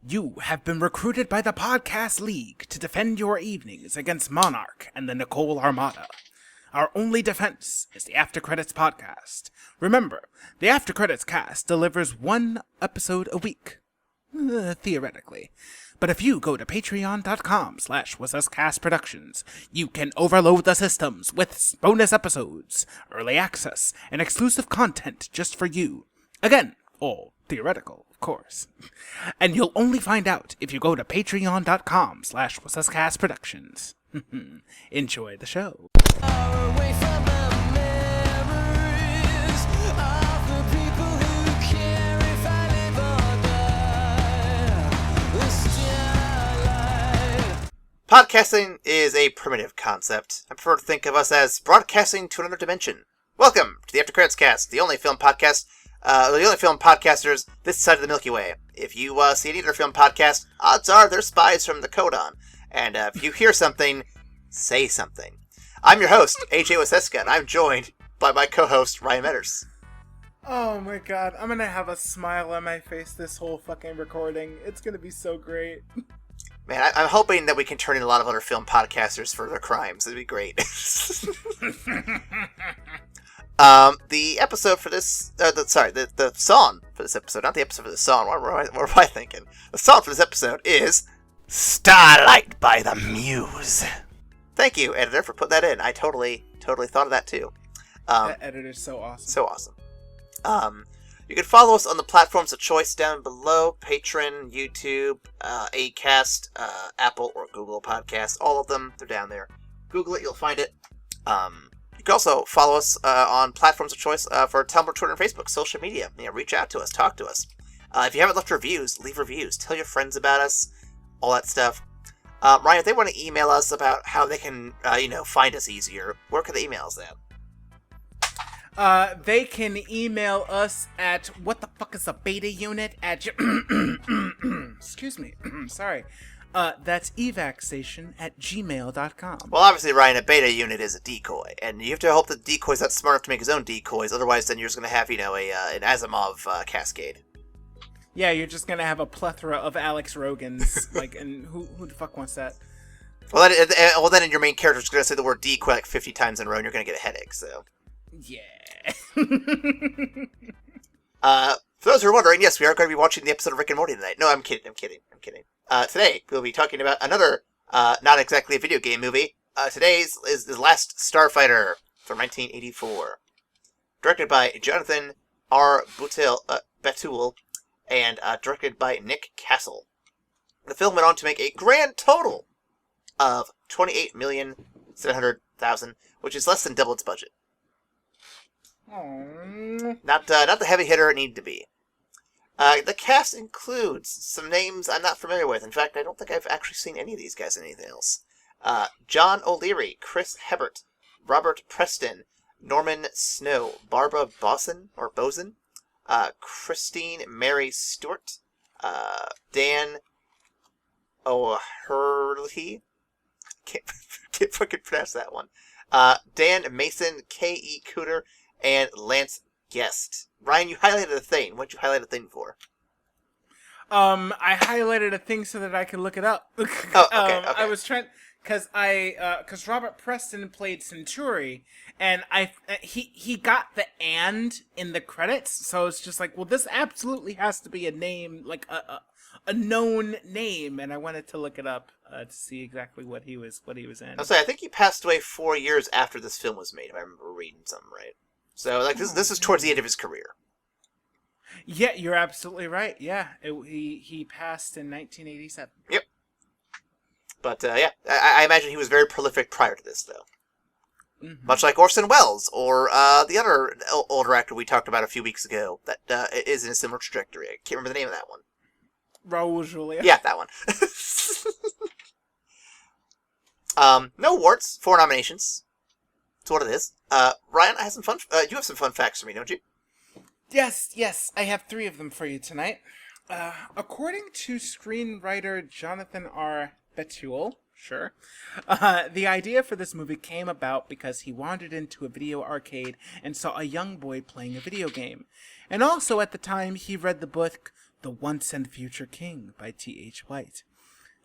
You have been recruited by the Podcast League to defend your evenings against Monarch and the Nicole Armada. Our only defense is the After Credits podcast. Remember, the After Credits cast delivers one episode a week. Theoretically. But if you go to patreon.com/whatsuscastproductions, you can overload the systems with bonus episodes, early access, and exclusive content just for you. Again, all theoretical, of course. And you'll only find out if you go to patreon.com/whatsuscastproductions. Enjoy the show. Away from the memories of the people who care if I live or die. The starlight. Podcasting is a primitive concept. I prefer to think of us as broadcasting to another dimension. Welcome to the After Credits Cast, the only film podcast, the only film podcasters this side of the Milky Way. If you see any other film podcast, odds are they're spies from the Codon. And if you hear something, say something. I'm your host, AJ Waseska, and I'm joined by my co-host, Ryan Metters. Oh my god, I'm gonna have a smile on my face this whole fucking recording. It's gonna be so great. Man, I'm hoping that we can turn in a lot of other film podcasters for their crimes. It'd be great. The episode for this, the song for this episode, not the episode for the song, what am I thinking? The song for this episode is Starlight by the Muse. Thank you, editor, for putting that in. I totally thought of that too. That editor's so awesome. So awesome. You can follow us on the platforms of choice down below: Patreon, YouTube, Acast, Apple or Google Podcasts. All of them, they're down there. Google it, you'll find it. You can also follow us on platforms of choice for Tumblr, Twitter, and Facebook, social media. Reach out to us, talk to us. If you haven't left reviews, leave reviews. Tell your friends about us, all that stuff. Ryan, if they want to email us about how they can, find us easier, where can they email us at? They can email us at whatthefuckisabetaunit at excuse me, sorry. That's evacstation@gmail.com. Well, obviously, Ryan, a beta unit is a decoy, and you have to hope that the decoy's not smart enough to make his own decoys, otherwise then you're just going to have, an Asimov cascade. Yeah, you're just gonna have a plethora of Alex Rogans, and who the fuck wants that? Well, then your main character's going to say the word decoy like 50 times in a row, and you're going to get a headache, so... Yeah. For those who are wondering, yes, we are going to be watching the episode of Rick and Morty tonight. No, I'm kidding. Today, we'll be talking about another, not exactly a video game movie. Today's is the Last StarFighter from 1984. Directed by Jonathan R. Betul, and directed by Nick Castle. The film went on to make a grand total of $28,700,000, which is less than double its budget. Aww. Not the heavy hitter it needed to be. The cast includes some names I'm not familiar with. In fact, I don't think I've actually seen any of these guys in anything else. John O'Leary, Chris Hebert, Robert Preston, Norman Snow, Barbara Bosen, Christine Mary Stewart, Dan O'Hurley, can't fucking pronounce that one, Dan Mason, K.E. Cooter, and Lance Guest. Ryan, you highlighted a thing. What'd you highlight a thing for? I highlighted a thing so that I could look it up. Oh, okay. I was trying... Because Robert Preston played Centauri, and he got the "and" in the credits, so it's just like, well, this absolutely has to be a name, like a known name, and I wanted to look it up to see exactly what he was in. I'll say, I think he passed away 4 years after this film was made, if I remember reading something right. So, like, this is towards the end of his career. Yeah, you're absolutely right. Yeah, he passed in 1987. Yep. But, I imagine he was very prolific prior to this, though. Mm-hmm. Much like Orson Welles, or the other older actor we talked about a few weeks ago that is in a similar trajectory. I can't remember the name of that one. Raul Julia. Yeah, that one. No awards, 4 nominations. That's what it is. Ryan, I have some fun. You have some fun facts for me, don't you? Yes, I have 3 of them for you tonight. According to screenwriter Jonathan R. Betul, sure, the idea for this movie came about because he wandered into a video arcade and saw a young boy playing a video game. And also at the time, he read the book The Once and Future King by T.H. White.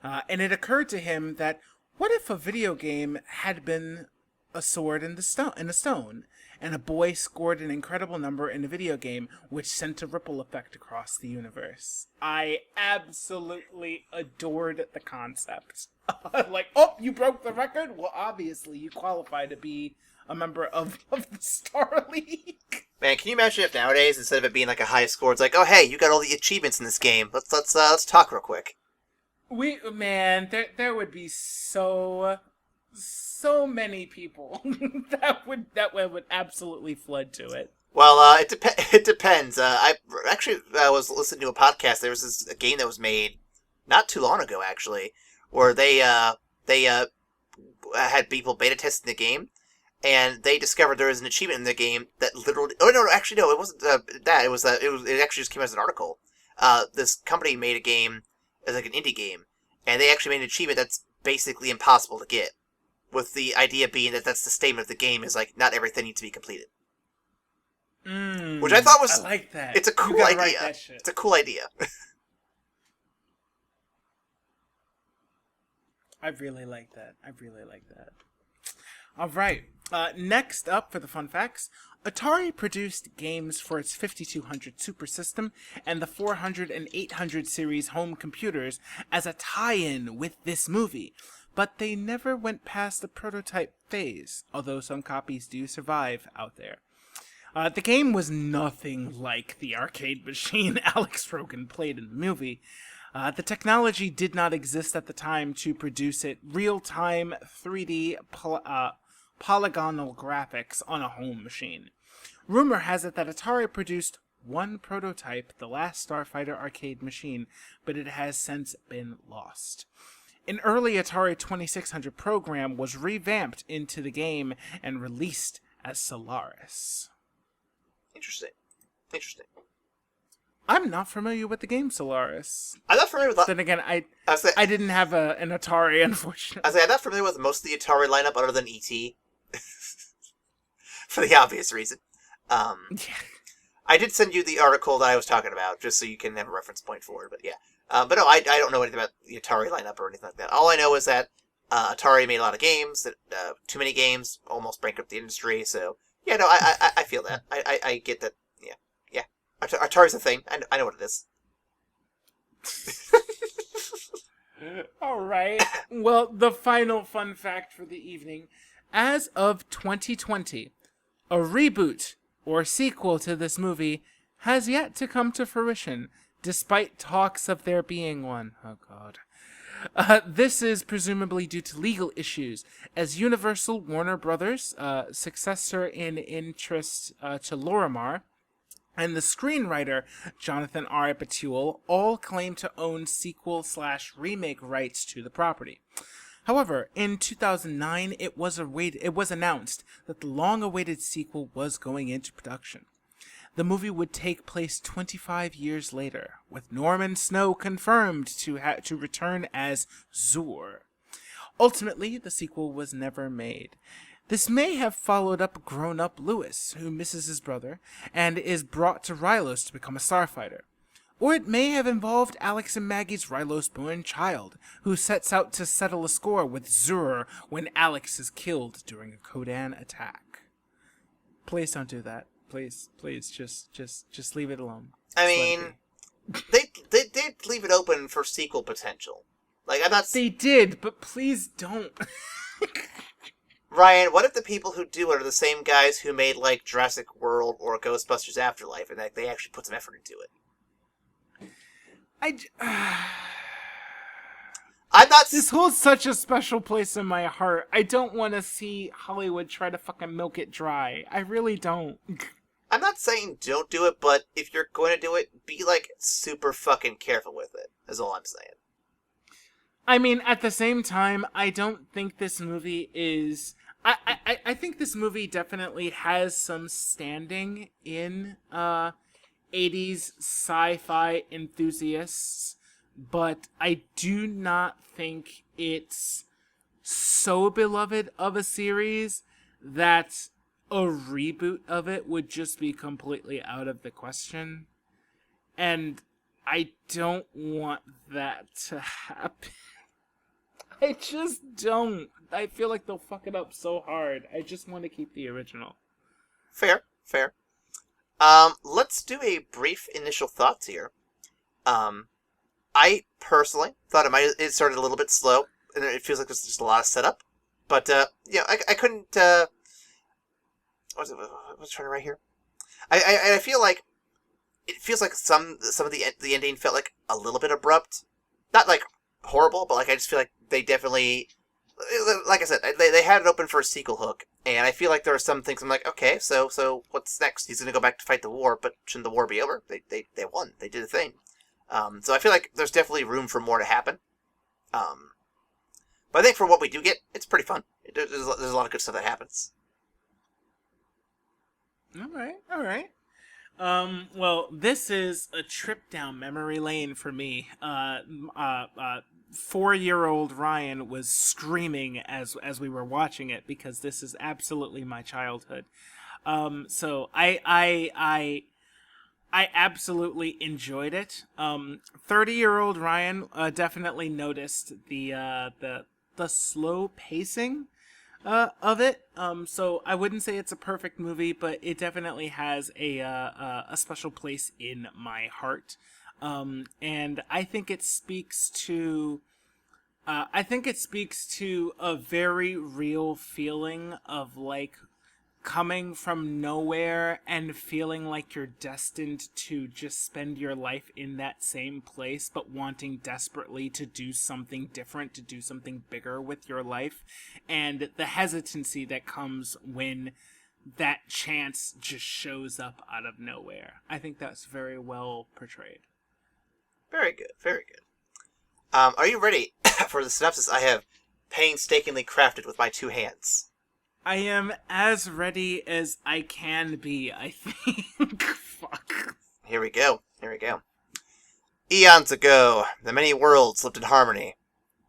And it occurred to him that what if a video game had been a sword in a stone, and a boy scored an incredible number in a video game, which sent a ripple effect across the universe. I absolutely adored the concept. Like, oh, you broke the record? Well, obviously you qualify to be a member of the Star League. Man, can you imagine if nowadays, instead of it being like a high score, it's like, oh hey, you got all the achievements in this game. Let's talk real quick. There would be so many people that would absolutely flood to it. Well, it depends. I actually was listening to a podcast. There was a game that was made not too long ago, actually, where they had people beta testing the game, and they discovered there was an achievement in the game that literally. Oh no, actually no, it wasn't that. It actually just came as an article. This company made a game as like an indie game, and they actually made an achievement that's basically impossible to get. With the idea being that that's the statement of the game is like not everything needs to be completed. Which I thought was I like that. It's a cool idea. It's a cool idea. I really like that. All right. Next up for the fun facts, Atari produced games for its 5200 Super System and the 400 and 800 series home computers as a tie-in with this movie, but they never went past the prototype phase, although some copies do survive out there. The game was nothing like the arcade machine Alex Rogan played in the movie. The technology did not exist at the time to produce it real-time 3D polygonal graphics on a home machine. Rumor has it that Atari produced one prototype, the Last StarFighter arcade machine, but it has since been lost. An early Atari 2600 program was revamped into the game and released as Solaris. Interesting. I'm not familiar with the game Solaris. I'm not familiar with that. Then again, I didn't have an Atari, unfortunately. I'm not familiar with most of the Atari lineup other than E.T. For the obvious reason. Yeah. I did send you the article that I was talking about, just so you can have a reference point for it, but yeah. But no, I don't know anything about the Atari lineup or anything like that. All I know is that Atari made a lot of games, that too many games, almost bankrupt the industry, so yeah, no, I feel that. I get that, yeah. Atari's a thing, I know what it is. Alright, well, the final fun fact for the evening. As of 2020, a reboot or sequel to this movie has yet to come to fruition, despite talks of there being one. Oh god. This is presumably due to legal issues, as Universal Warner Brothers, successor in interest to Lorimar, and the screenwriter, Jonathan R. Betuel, all claim to own sequel/remake rights to the property. However, in 2009, it was announced that the long-awaited sequel was going into production. The movie would take place 25 years later, with Norman Snow confirmed to return as Zur. Ultimately, the sequel was never made. This may have followed up grown-up Lewis, who misses his brother, and is brought to Rylos to become a starfighter. Or it may have involved Alex and Maggie's Rylos-born child, who sets out to settle a score with Zur when Alex is killed during a Kodan attack. Please don't do that. Please, just leave it alone. I mean, they did leave it open for sequel potential. Like, I'm not... They did, but please don't. Ryan, what if the people who do it are the same guys who made, like, Jurassic World or Ghostbusters Afterlife, and they actually put some effort into it? I'm not... This holds such a special place in my heart. I don't want to see Hollywood try to fucking milk it dry. I really don't. I'm not saying don't do it, but if you're going to do it, be, like, super fucking careful with it, is all I'm saying. I mean, at the same time, I don't think this movie is... I think this movie definitely has some standing in 80s sci-fi enthusiasts, but I do not think it's so beloved of a series that a reboot of it would just be completely out of the question. And I don't want that to happen. I just don't. I feel like they'll fuck it up so hard. I just want to keep the original. Fair, fair. Let's do a brief initial thoughts here. I personally thought it started a little bit slow, and it feels like there's just a lot of setup. But, I couldn't, what's trying to write here? I feel like, it feels like some of the ending felt like a little bit abrupt. Not, like, horrible, but, like, I just feel like they definitely, like I said, they had it open for a sequel hook, and I feel like there are some things I'm like, okay, so what's next? He's gonna go back to fight the war, but shouldn't the war be over? They won. They did a thing. So I feel like there's definitely room for more to happen. But I think for what we do get, it's pretty fun. There's a lot of good stuff that happens. All right. Well, this is a trip down memory lane for me. 4-year-old Ryan was screaming as we were watching it because this is absolutely my childhood. So I absolutely enjoyed it. 30-year-old Ryan definitely noticed the slow pacing of it. So I wouldn't say it's a perfect movie, but it definitely has a special place in my heart. And I think it speaks to a very real feeling of like coming from nowhere and feeling like you're destined to just spend your life in that same place, but wanting desperately to do something different, to do something bigger with your life, and the hesitancy that comes when that chance just shows up out of nowhere. I think that's very well portrayed. Very good, very good. Are you ready for the synopsis I have painstakingly crafted with my two hands? I am as ready as I can be, I think. Fuck. Here we go. Eons ago, the many worlds lived in harmony,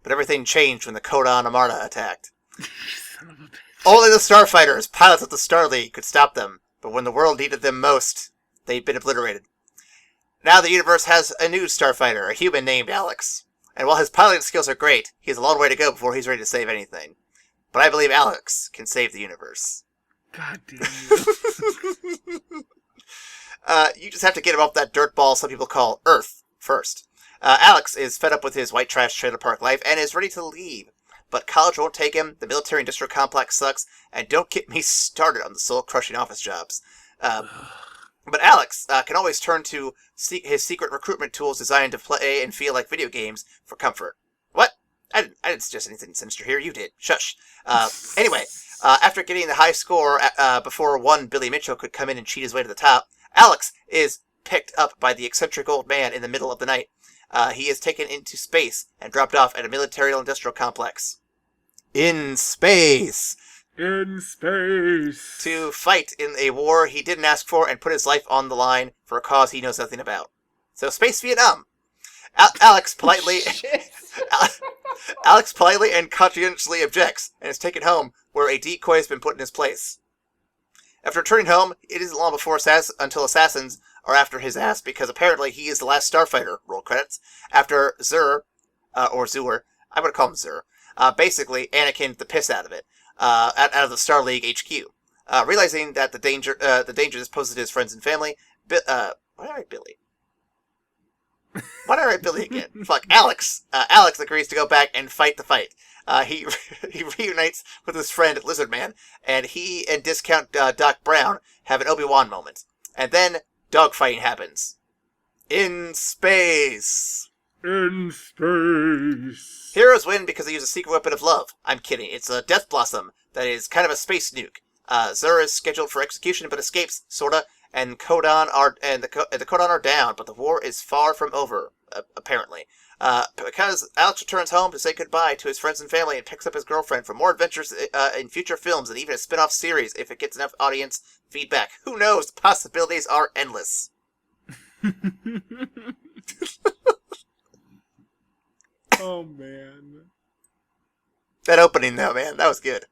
but everything changed when the Kodan Amarna attacked. Son of a bitch. Only the starfighters, pilots of the Star League, could stop them, but when the world needed them most, they'd been obliterated. Now the universe has a new starfighter, a human named Alex. And while his piloting skills are great, he has a long way to go before he's ready to save anything. But I believe Alex can save the universe. God damn you. You just have to get him off that dirt ball some people call Earth first. Alex is fed up with his white trash trailer park life and is ready to leave. But college won't take him, the military industrial complex sucks, and don't get me started on the soul-crushing office jobs. But Alex can always turn to his secret recruitment tools designed to play and feel like video games for comfort. What? I didn't suggest anything sinister here. You did. Shush. Anyway, after getting the high score before one Billy Mitchell could come in and cheat his way to the top, Alex is picked up by the eccentric old man in the middle of the night. He is taken into space and dropped off at a military-industrial complex. In space! In space! To fight in a war he didn't ask for and put his life on the line for a cause he knows nothing about. So, Space Vietnam. Alex politely... Alex politely and conscientiously objects and is taken home, where a decoy has been put in his place. After returning home, it isn't long before until assassins are after his ass, because apparently he is the last starfighter. Roll credits. After Zur, or Zur, I'm going to call him Zur, basically Anakin the piss out of it, out of the Star League HQ. Realizing that the danger this poses to his friends and family, why did I write Billy? Why did I write Billy again? Fuck, Alex. Alex agrees to go back and fight the fight. He reunites with his friend Lizard Man, and he and Discount Doc Brown have an Obi-Wan moment. And then dogfighting happens. In space. In space. Heroes win because they use a secret weapon of love. I'm kidding. It's a Death Blossom that is kind of a space nuke. Zur is scheduled for execution but escapes, sorta, and the Kodan are down, but the war is far from over, apparently. Because Alex returns home to say goodbye to his friends and family and picks up his girlfriend for more adventures in future films and even a spin-off series if it gets enough audience feedback. Who knows? The possibilities are endless. Oh, man. That opening, though, man, that was good.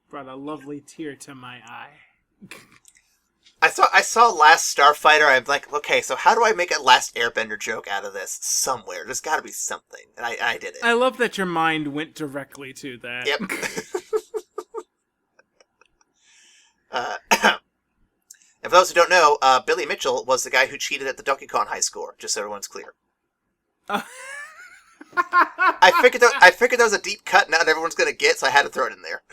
Brought a lovely tear to my eye. I saw Last StarFighter. I'm like, okay, so how do I make a Last Airbender joke out of this somewhere? There's got to be something, and I did it. I love that your mind went directly to that. Yep. And for those who don't know, Billy Mitchell was the guy who cheated at the Donkey Kong high score. Just so everyone's clear. I figured that was a deep cut. Not everyone's gonna get, so I had to throw it in there.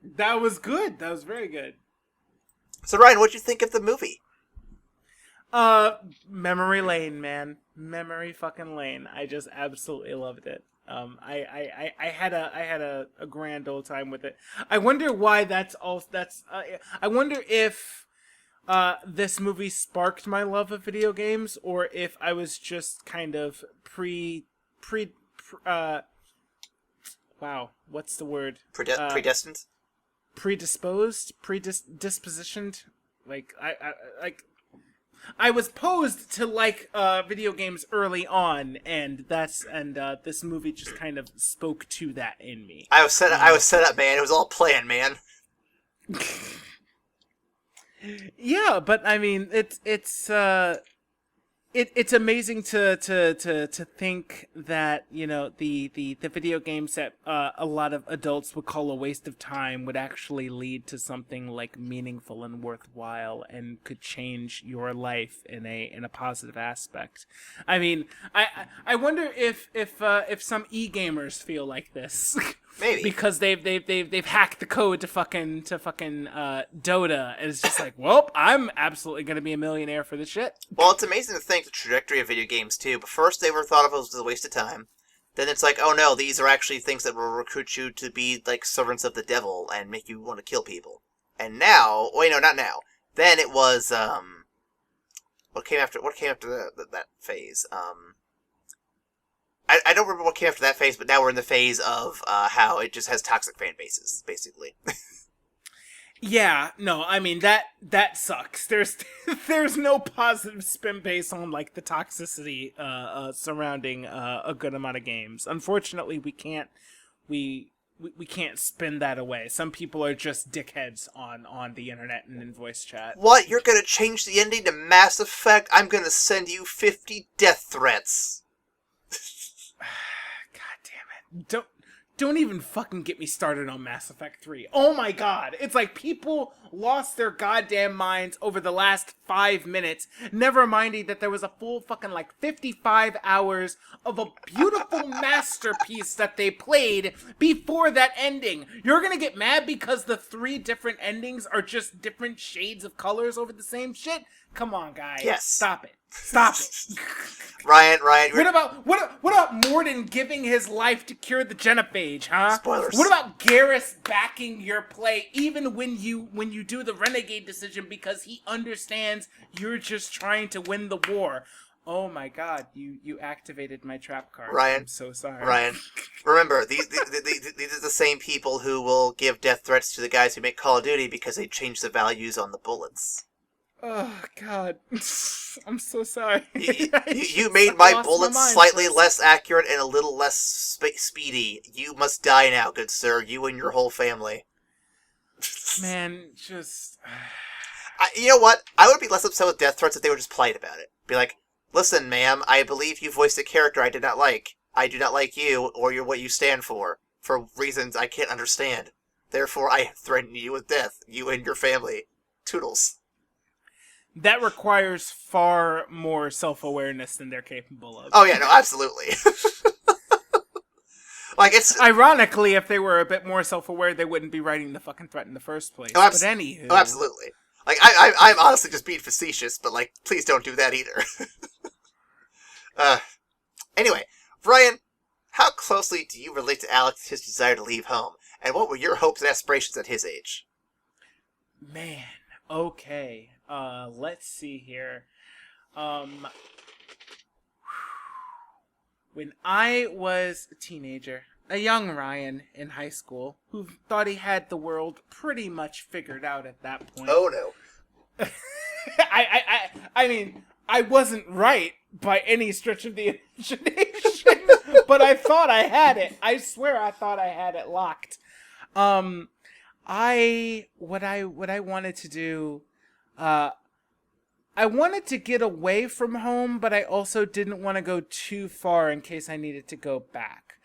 That was good. That was very good. So Ryan, what'd you think of the movie? Memory lane, man. Memory fucking lane. I just absolutely loved it. I had a grand old time with it. I wonder why I wonder if this movie sparked my love of video games, or if I was just kind of wow, what's the word? Predestined? Dispositioned. Like I was posed to like video games early on, and this movie just kind of spoke to that in me. I was set up, man. It was all planned, man. Yeah, but I mean, it's amazing to think that, you know, the video games that a lot of adults would call a waste of time would actually lead to something like meaningful and worthwhile, and could change your life in a positive aspect. I mean, I wonder if some e-gamers feel like this. Maybe Because they've hacked the code to fucking Dota, and it's just like, well, I'm absolutely gonna be a millionaire for this shit. Well, it's amazing to think the trajectory of video games too. But first, they were thought of as a waste of time. Then it's like, oh no, these are actually things that will recruit you to be like servants of the devil and make you want to kill people. And now, wait, no, not now. Then it was what came after that phase? I don't remember what came after that phase, but now we're in the phase of how it just has toxic fan bases, basically. Yeah, no, I mean that sucks. There's no positive spin base on like the toxicity surrounding a good amount of games. Unfortunately, we can't spin that away. Some people are just dickheads on the internet and in voice chat. What? You're gonna change the ending to Mass Effect? I'm gonna send you 50 death threats. God damn it. Don't even fucking get me started on Mass Effect 3. Oh my god. It's like people lost their goddamn minds over the last 5 minutes, never minding that there was a full fucking like 55 hours of a beautiful masterpiece that they played before that ending. You're gonna get mad because the 3 different endings are just different shades of colors over the same shit? Come on, guys. Yes. Stop it. Stop it. Ryan. What about Morden giving his life to cure the genophage, huh? Spoilers. What about Garrus backing your play even when you do the renegade decision because he understands you're just trying to win the war? Oh my god, you activated my trap card. Ryan. I'm so sorry. Ryan, remember, these are the same people who will give death threats to the guys who make Call of Duty because they change the values on the bullets. Oh god. I'm so sorry. You made my bullets slightly less accurate and a little less speedy. You must die now, good sir. You and your whole family. Man, just... You know what? I would be less upset with death threats if they were just polite about it. Be like, listen, ma'am, I believe you voiced a character I did not like. I do not like you or what you stand for reasons I can't understand. Therefore, I threaten you with death, you and your family. Toodles. That requires far more self-awareness than they're capable of. Oh yeah, no, absolutely. Like, it's... Ironically, if they were a bit more self-aware, they wouldn't be writing the fucking threat in the first place. But anywho... Oh, absolutely. Like, I'm honestly just being facetious, but, like, please don't do that either. Anyway, Brian, how closely do you relate to Alex, his desire to leave home? And what were your hopes and aspirations at his age? Man, okay. Let's see here. When I was a teenager, a young Ryan in high school, who thought he had the world pretty much figured out at that point. Oh no. I mean, I wasn't right by any stretch of the imagination, but I thought I had it. I swear I thought I had it locked. What I wanted to do, uh, I wanted to get away from home, but I also didn't want to go too far in case I needed to go back.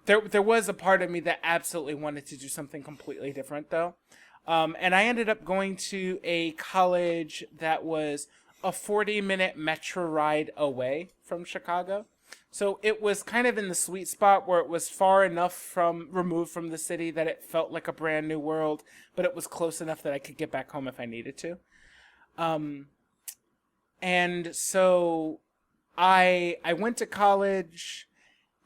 There was a part of me that absolutely wanted to do something completely different, though. And I ended up going to a college that was a 40-minute metro ride away from Chicago. So it was kind of in the sweet spot where it was far enough from removed from the city that it felt like a brand new world, but it was close enough that I could get back home if I needed to. Um, and so I went to college,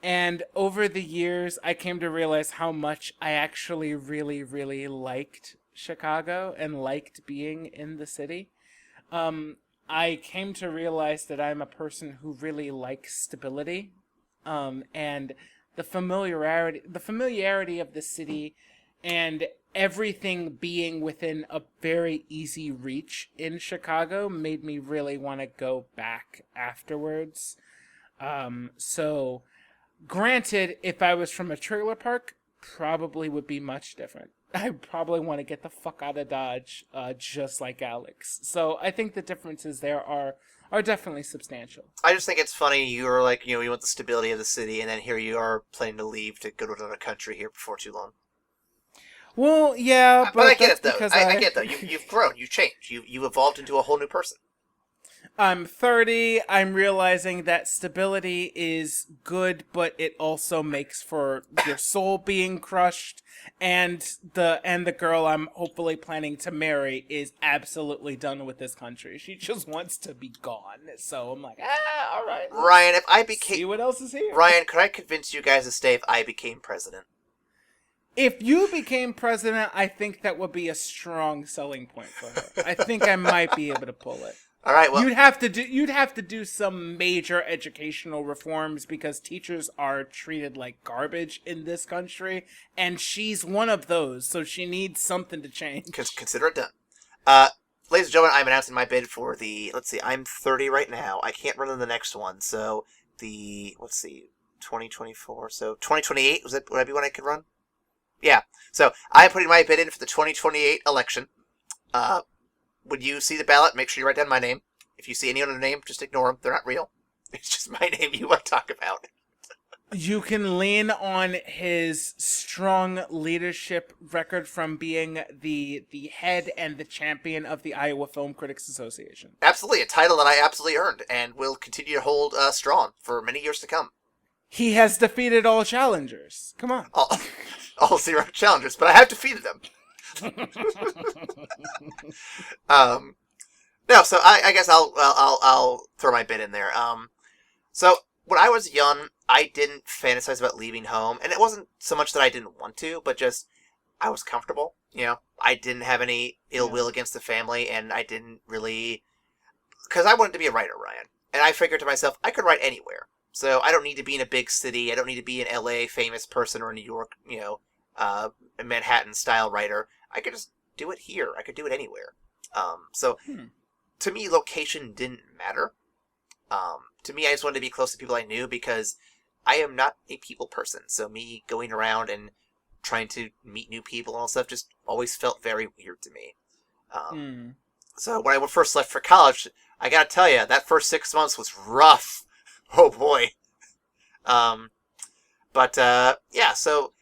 and over the years I came to realize how much I actually really really liked Chicago and liked being in the city. Um, I came to realize that I'm a person who really likes stability, and the familiarity of the city, and everything being within a very easy reach in Chicago made me really want to go back afterwards. So granted, if I was from a trailer park, probably would be much different. I probably want to get the fuck out of Dodge, just like Alex. So I think the differences there are definitely substantial. I just think it's funny. You were like, you want the stability of the city, and then here you are planning to leave to go to another country here before too long. Well, yeah, But I get that's it though. because I get it though. You've grown. You've changed. You evolved into a whole new person. I'm 30. I'm realizing that stability is good, but it also makes for your soul being crushed. And the girl I'm hopefully planning to marry is absolutely done with this country. She just wants to be gone. So I'm like, all right. Ryan, if I See became what else is here. Ryan, could I convince you guys to stay if I became president? If you became president, I think that would be a strong selling point for her. I think I might be able to pull it. All right. Well, You'd have to do some major educational reforms because teachers are treated like garbage in this country, and she's one of those, so she needs something to change. consider it done. Ladies and gentlemen, I'm announcing my bid for the. Let's see. I'm 30 right now. I can't run in the next one. So let's see, 2024. So 2028 would that be when I could run? Yeah. So I'm putting my bid in for the 2028 election. When you see the ballot, make sure you write down my name. If you see any other name, just ignore them. They're not real. It's just my name you want to talk about. You can lean on his strong leadership record from being the head and the champion of the Iowa Film Critics Association. Absolutely, a title that I absolutely earned and will continue to hold strong for many years to come. He has defeated all challengers. Come on. All 0 challengers, but I have defeated them. No, so I guess I'll throw my bid in there. So when I was young, I didn't fantasize about leaving home, and it wasn't so much that I didn't want to, but just I was comfortable. I didn't have any ill will against the family, and I didn't really, because I wanted to be a writer, Ryan, and I figured to myself I could write anywhere. So I don't need to be in a big city. I don't need to be an LA famous person or a New York, a Manhattan style writer. I could just do it here. I could do it anywhere. So to me, location didn't matter. To me, I just wanted to be close to people I knew because I am not a people person. So me going around and trying to meet new people and all stuff just always felt very weird to me. So when I first left for college, I gotta tell you, that first 6 months was rough. Oh boy. Yeah, so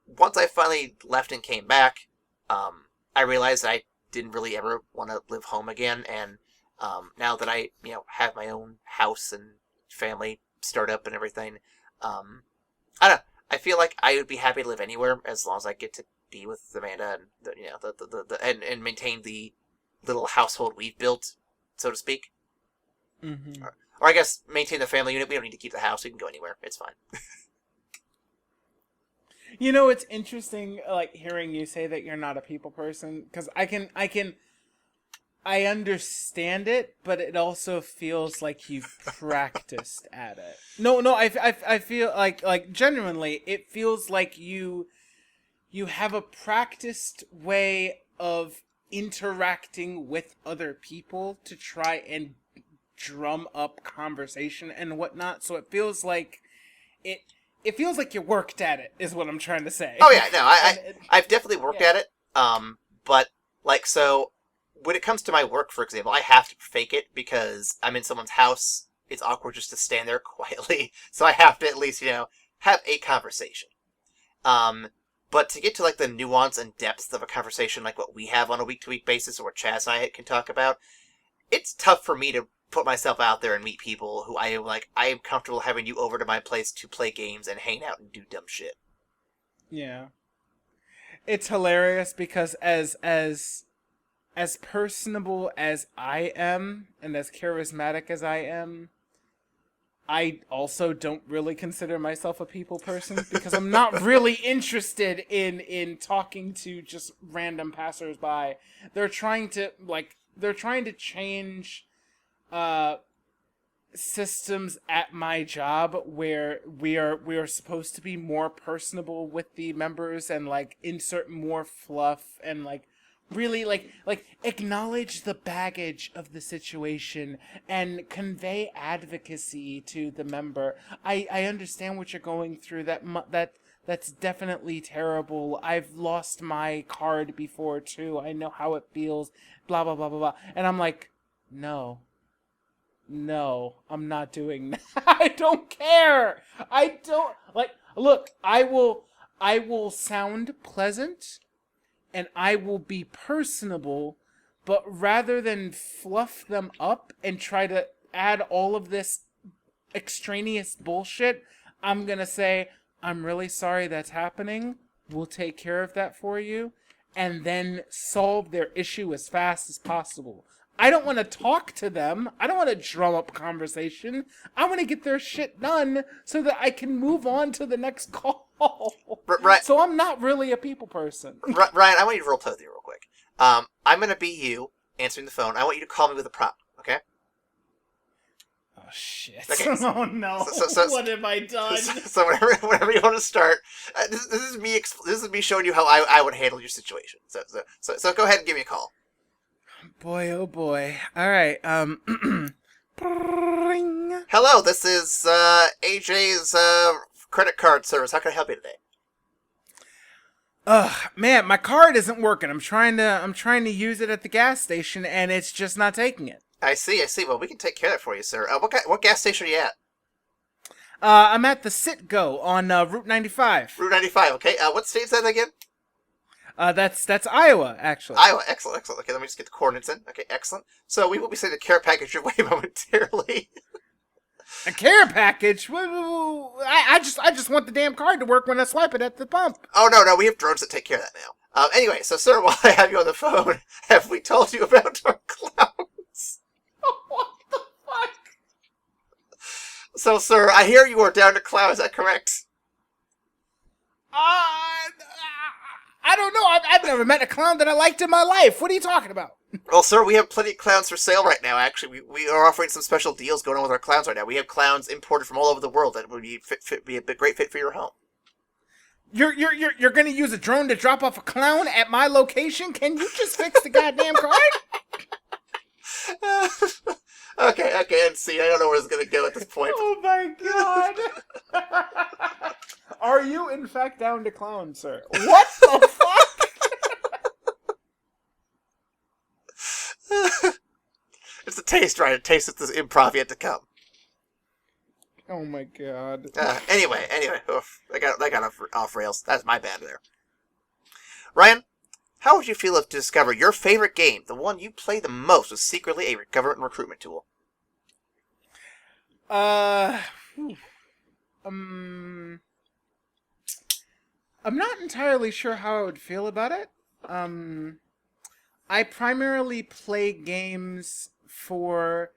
once I finally left and came back, I realized I didn't really ever want to live home again, and now that I, have my own house and family startup and everything, I don't know, I feel like I would be happy to live anywhere as long as I get to be with Amanda and and maintain the little household we've built, so to speak. Mm-hmm. Or I guess maintain the family unit. We don't need to keep the house. We can go anywhere. It's fine. It's interesting, like, hearing you say that you're not a people person, because I understand it, but it also feels like you've practiced at it. No, I feel like genuinely, it feels like you have a practiced way of interacting with other people to try and drum up conversation and whatnot. So it feels like it feels like you worked at it, is what I'm trying to say. Oh yeah, no, And I've definitely worked at it. But like so, when it comes to my work, for example, I have to fake it because I'm in someone's house. It's awkward just to stand there quietly, so I have to at least have a conversation. But to get to like the nuance and depth of a conversation, like what we have on a week-to-week basis, or what Chaz and I can talk about, it's tough for me to put myself out there and meet people who I am like. I am comfortable having you over to my place to play games and hang out and do dumb shit. yeah, it's hilarious because as personable as I am and as charismatic as I am, I also don't really consider myself a people person because I'm not really interested in talking to just random passersby. They're trying to change systems at my job where we are supposed to be more personable with the members and like insert more fluff and like really like acknowledge the baggage of the situation and convey advocacy to the member. I understand what you're going through. That's definitely terrible. I've lost my card before too. I know how it feels. Blah blah blah blah blah. And I'm like, no, I'm not doing that. I don't care. I don't like. Look, I will sound pleasant and I will be personable, but rather than fluff them up and try to add all of this extraneous bullshit, I'm gonna say, I'm really sorry that's happening. We'll take care of that for you, and then solve their issue as fast as possible. I don't want to talk to them. I don't want to drum up conversation. I want to get their shit done so that I can move on to the next call. Right. So I'm not really a people person. Ryan, I want you to roleplay with you real quick. I'm gonna be you answering the phone. I want you to call me with a prompt, okay? Oh shit! Okay. Oh no! What have I done? So whenever you want to start, this is me. This is me showing you how I would handle your situation. So go ahead and give me a call. Boy, oh boy! All right. Hello, this is AJ's credit card service. How can I help you today? Ugh, man, my card isn't working. I'm trying to use it at the gas station, and it's just not taking it. I see. Well, we can take care of that for you, sir. What gas station are you at? I'm at the Citgo on Route 95. Route 95. Okay. What state is that again? That's Iowa, actually. Iowa. Excellent. Okay, let me just get the coordinates in. Okay, excellent. So we will be sending a care package your way momentarily. A care package? I just want the damn card to work when I swipe it at the pump. Oh, no, we have drones that take care of that now. Anyway, so sir, while I have you on the phone, have we told you about our clowns? What the fuck? So, sir, I hear you are down to clown, is that correct? I don't know. I've never met a clown that I liked in my life. What are you talking about? Well, sir, we have plenty of clowns for sale right now, actually. We are offering some special deals going on with our clowns right now. We have clowns imported from all over the world that would be a great fit for your home. You're gonna use a drone to drop off a clown at my location? Can you just fix the goddamn card? Okay, and see, I don't know where it's gonna go at this point. Oh my god! Are you in fact down to clown, sir? What the fuck? It's a taste, right? A taste of this improv yet to come. Oh my god. Anyway, oof, I got off rails. That's my bad there. Ryan, how would you feel if to discover your favorite game, the one you play the most, was secretly a government recruitment tool? I'm not entirely sure how I would feel about it. I primarily play games for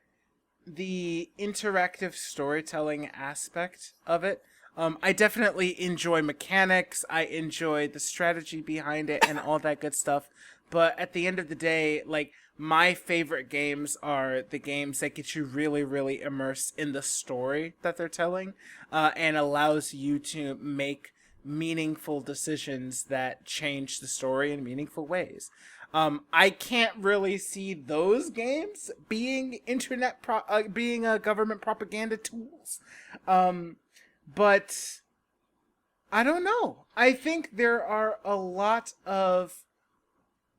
the interactive storytelling aspect of it. I definitely enjoy mechanics, I enjoy the strategy behind it and all that good stuff. But at the end of the day, like, my favorite games are the games that get you really, really immersed in the story that they're telling, and allows you to make meaningful decisions that change the story in meaningful ways. I can't really see those games being being government propaganda tools. But I don't know. I think there are a lot of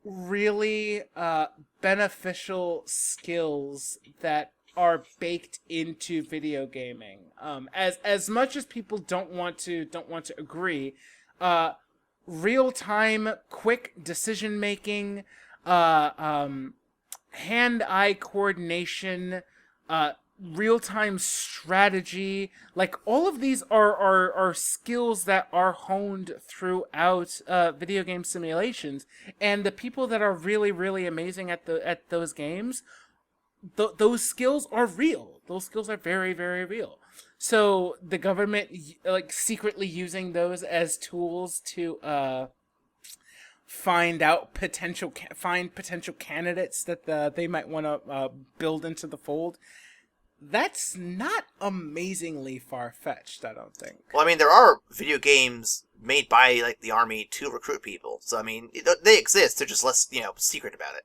really beneficial skills that are baked into video gaming. As much as people don't want to agree, uh, real time, quick decision making, uh, um, hand eye coordination, uh, real time strategy. Like all of these are skills that are honed throughout video game simulations, and the people that are really really amazing at those games, those skills are real. Those skills are very very real. So the government like secretly using those as tools to find potential candidates that they might want to build into the fold. That's not amazingly far fetched, I don't think. Well, I mean, there are video games made by like the army to recruit people, so I mean, they exist. They're just less, secret about it.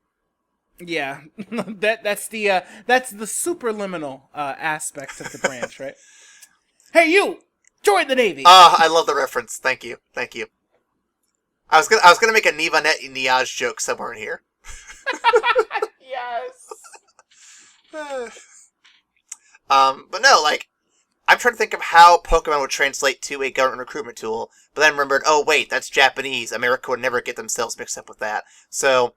Yeah, that's the superliminal aspect of the branch, right? Hey, you join the Navy. I love the reference. Thank you. I was gonna make a Nivanet Niaj joke somewhere in here. Yes. But no, like, I'm trying to think of how Pokemon would translate to a government recruitment tool, but then remembered, oh wait, that's Japanese. America would never get themselves mixed up with that. So,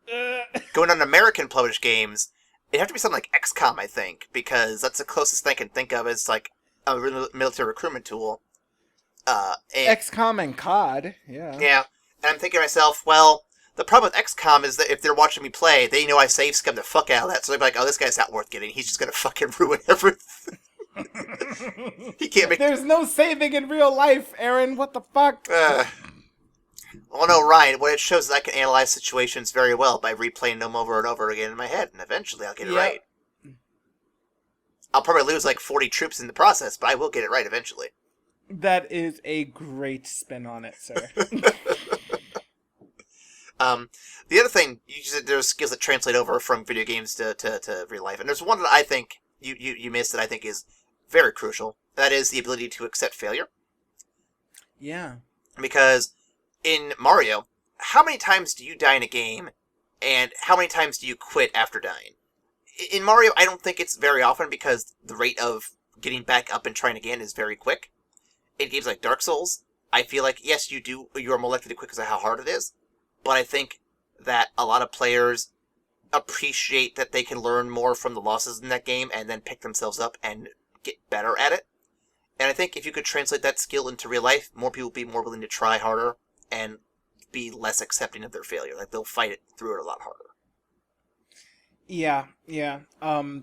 going on American published games, it'd have to be something like XCOM, I think, because that's the closest thing I can think of as, like, a military recruitment tool. XCOM and COD, yeah. Yeah, and I'm thinking to myself, well, the problem with XCOM is that if they're watching me play, they know I save scum the fuck out of that, so they're like, oh, this guy's not worth getting. He's just gonna fucking ruin everything. He can't make... There's no saving in real life, Aaron. What the fuck? Well, no, Ryan, what it shows is I can analyze situations very well by replaying them over and over again in my head, and eventually I'll get it right. I'll probably lose like 40 troops in the process, but I will get it right eventually. That is a great spin on it, sir. The other thing, you said there's skills that translate over from video games to real life, and there's one that I think you missed that I think is very crucial. That is the ability to accept failure. Yeah. Because in Mario, how many times do you die in a game, and how many times do you quit after dying? In Mario, I don't think it's very often because the rate of getting back up and trying again is very quick. In games like Dark Souls, I feel like, yes, you are more likely to quit because of how hard it is, but I think that a lot of players appreciate that they can learn more from the losses in that game and then pick themselves up and get better at it. And I think if you could translate that skill into real life, more people would be more willing to try harder and be less accepting of their failure. Like, they'll fight it through it a lot harder. Yeah.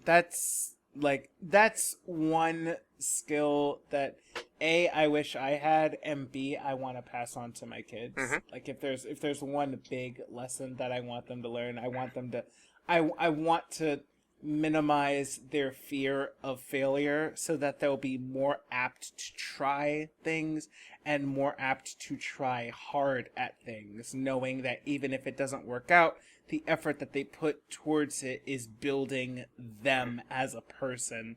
That's one skill that A, I wish I had, and B, I want to pass on to my kids. Mm-hmm. Like if there's one big lesson that I want them to learn, I want to minimize their fear of failure so that they'll be more apt to try things and more apt to try hard at things, knowing that even if it doesn't work out, the effort that they put towards it is building them as a person,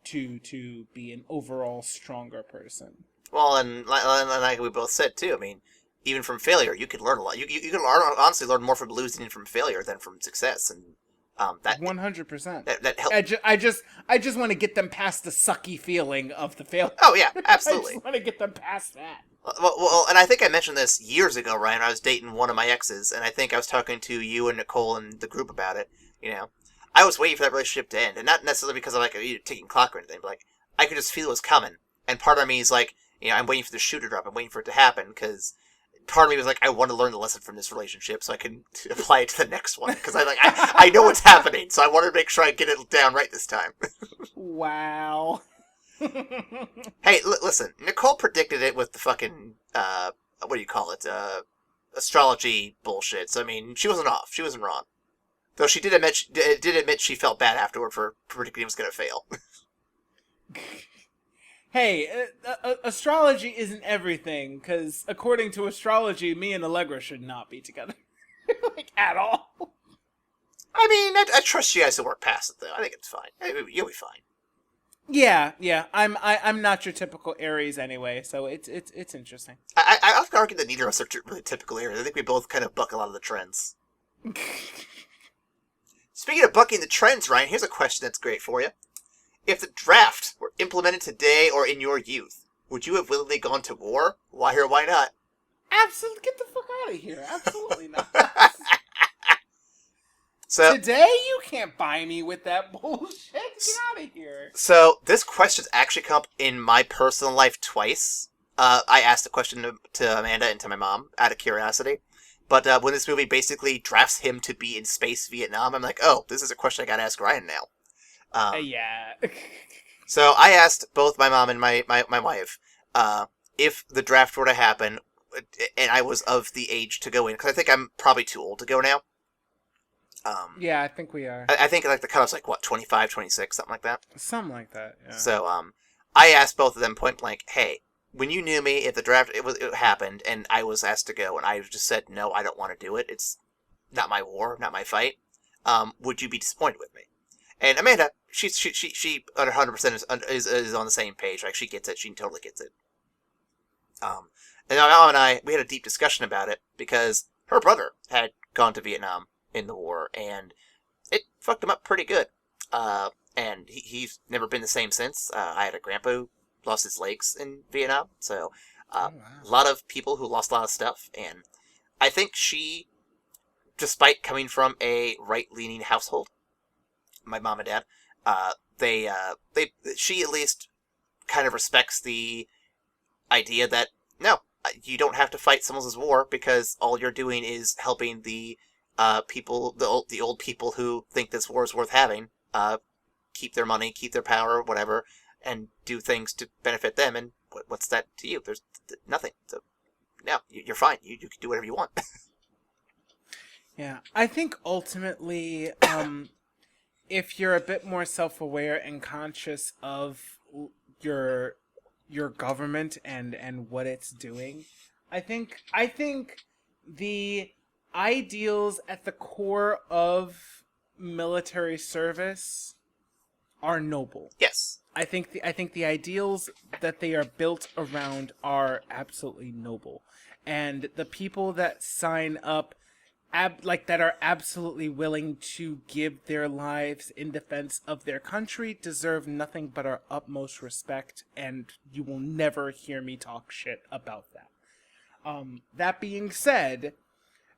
to be an overall stronger person. Well, and like we both said too, I mean, even from failure, you can learn a lot. You can honestly learn more from losing and from failure than from success, and that 100%. That helps. I just want to get them past the sucky feeling of the failure. Oh yeah, absolutely. I just want to get them past that. Well, and I think I mentioned this years ago, Ryan. I was dating one of my exes, and I think I was talking to you and Nicole and the group about it. I was waiting for that relationship to end, and not necessarily because of like a ticking clock or anything, but like I could just feel it was coming. And part of me is like, I'm waiting for the shoe to drop. I'm waiting for it to happen because part of me was like, I want to learn the lesson from this relationship so I can apply it to the next one because I know what's happening, so I wanted to make sure I get it down right this time. Wow. Hey, listen, Nicole predicted it with the fucking, what do you call it, astrology bullshit. So, I mean, she wasn't off. She wasn't wrong. Though she did admit she felt bad afterward for predicting it was going to fail. Hey, astrology isn't everything, because according to astrology, me and Allegra should not be together. Like, at all. I mean, I trust you guys to work past it, though. I think it's fine. You'll be fine. Yeah. I'm not your typical Aries anyway, so it's interesting. I often argue that neither of us are really typical Aries. I think we both kind of buck a lot of the trends. Speaking of bucking the trends, Ryan, here's a question that's great for you. If the draft were implemented today or in your youth, would you have willingly gone to war? Why or why not? Absolutely, get the fuck out of here! Absolutely not. So Today you can't buy me with that bullshit. Get out of here. So this question's actually come up in my personal life twice. I asked the question to Amanda and to my mom out of curiosity. But when this movie basically drafts him to be in space Vietnam, I'm like, oh, this is a question I gotta ask Ryan now. Yeah. So I asked both my mom and my wife if the draft were to happen, and I was of the age to go in, because I think I'm probably too old to go now. Yeah, I think we are. I think like the cutoff's like, what, 25, 26, something like that? Something like that, yeah. So, I asked both of them point blank, hey, when you knew me, if the draft, it happened, and I was asked to go, and I just said, no, I don't want to do it, it's not my war, not my fight, would you be disappointed with me? And Amanda, she 100% is on the same page, like, she gets it, she totally gets it. And Al and I, we had a deep discussion about it, because her brother had gone to Vietnam in the war, and it fucked him up pretty good. And he's never been the same since. I had a grandpa who lost his legs in Vietnam, so wow. a lot of people who lost a lot of stuff, and I think she, despite coming from a right-leaning household, my mom and dad, she at least kind of respects the idea that, no, you don't have to fight someone's war, because all you're doing is helping the people, the old people who think this war is worth having, keep their money, keep their power, whatever, and do things to benefit them. And what's that to you? There's nothing. So, no, you're fine. You can do whatever you want. Yeah, I think ultimately, if you're a bit more self-aware and conscious of your government and what it's doing, I think the ideals at the core of military service are noble. Yes. I think the ideals that they are built around are absolutely noble, and the people that sign up, that are absolutely willing to give their lives in defense of their country, deserve nothing but our utmost respect, and you will never hear me talk shit about that. That being said,